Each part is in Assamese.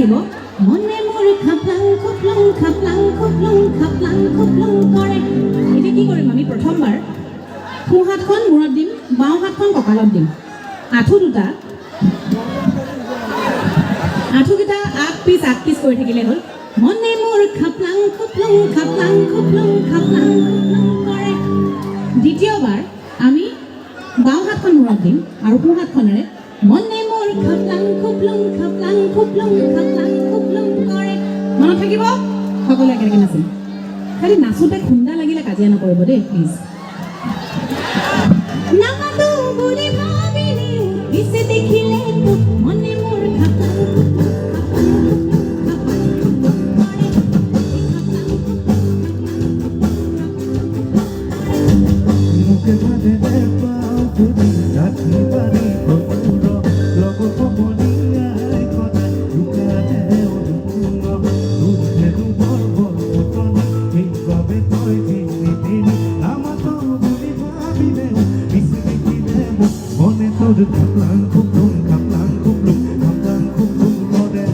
লাগিব মনে মোৰ খাপলাং খুপলুং খাপলাং খুপলুং খাপলাং খুপলুং কৰে এতিয়া কি কৰিম আমি প্ৰথমবাৰ সোঁ হাতখন মূৰত দিম বাওঁ হাতখন কঁকালত দিম আঁঠু দুটা আঁঠুকেইটা আগ পিছ কৰি থাকিলে হ'ল মনে মোৰ খাপলাং খুপলুং খাপলাং খুপলুং খাপলাং খুপলুং কৰে দ্বিতীয়বাৰ আমি বাওঁ হাতখন মূৰত দিম আৰু সোঁ হাতখনেৰে মনে মোৰ খাপলাং খুপলুং খাপলাং খুপলুং খাপলাং খুপলুং কৰে মনত থাকিব সকলোৱে একেলগে নাচিম খালি নাচোতে খুন্দা লাগিলে কাজিয়া নকৰিব দেই প্লিজ নামাতো বুলি ভাবিলেও পিছে দেখিলে মনে মোৰ খাপলাং খাপলাং খুপলুং খাপলাং খুপলুং খাপলাং খুপলুং করে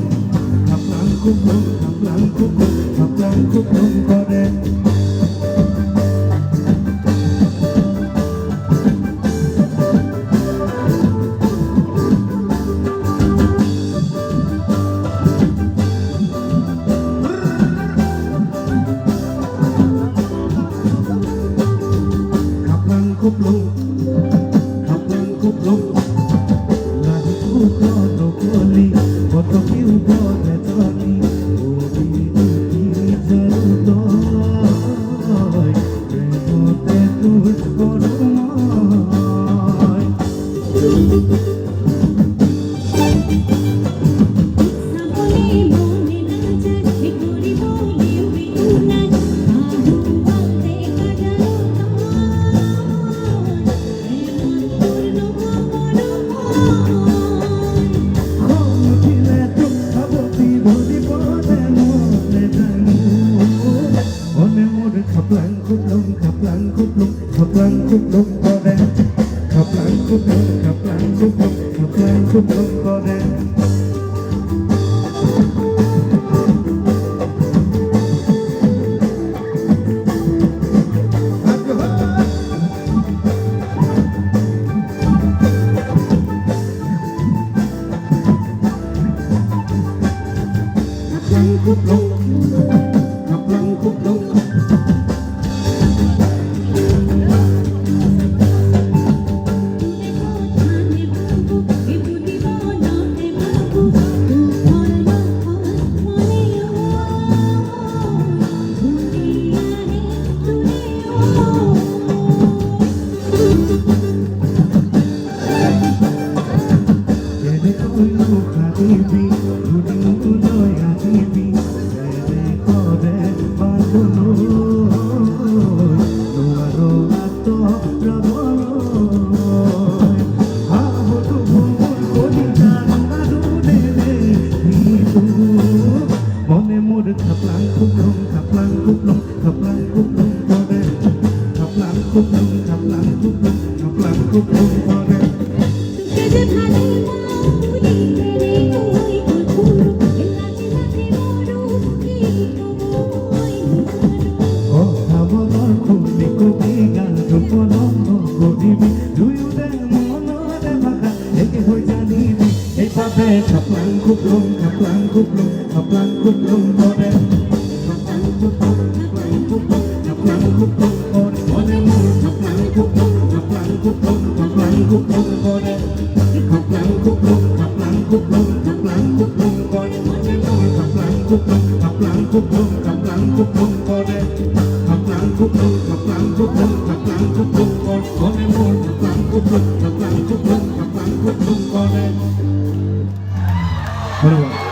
খাপলাং খুপলুং খাপলাং খুপলুং খাপলাং খুপলুং করে খাপলাং খুপলুং খাপলাং খুপলুং খাপলাং খুপলুং খাপলাং খুপলুং করে খাপলাং খুপলুং খাপলাং খুপলুং খাপলাং খুপলুং করে খাপলাং খুপলুং খাপলাং খুপলুং খাপলাং খুপলুং খাপলাং খুপলুং খাপলাং খুপলুং করে খাপলাং খুপলুং খাপলাং খুপলুং খাপলাং খুপলুং করে কথা বলৰ খুলি কবি গান উপলব্ধ কৰিবি দুয়োৰে মনৰে ভাষা একে হৈ জানিবি এইভাৱে খাপলাং খুপলুং খাপলাং খুপলুং খাপলাং খুপলুং কৰে খাপলাং খুপলুং খাপলাং খুপলুং খাপলাং খুপলুং কৰে মনে মোৰ খাপলাং খুপলুং খাপলাং খুপলুং খাপলাং খুপলুং কৰে খাপলাং খুপলুং খাপলাং খুপলুং খাপলাং খুপলুং কৰে মনে মোৰ খাপলাং খুপলুং খাপলাং খুপলুং খাপলাং খুপলুং কৰে খাপলাং খুপলুং খাপলাং খুপলুং খাপলাং খুপলুং কৰে মনে মোৰ খাপলাং খুপলুং খাপলাং খুপলুং খাপলাং খুপলুং কৰে ধন্যবাদ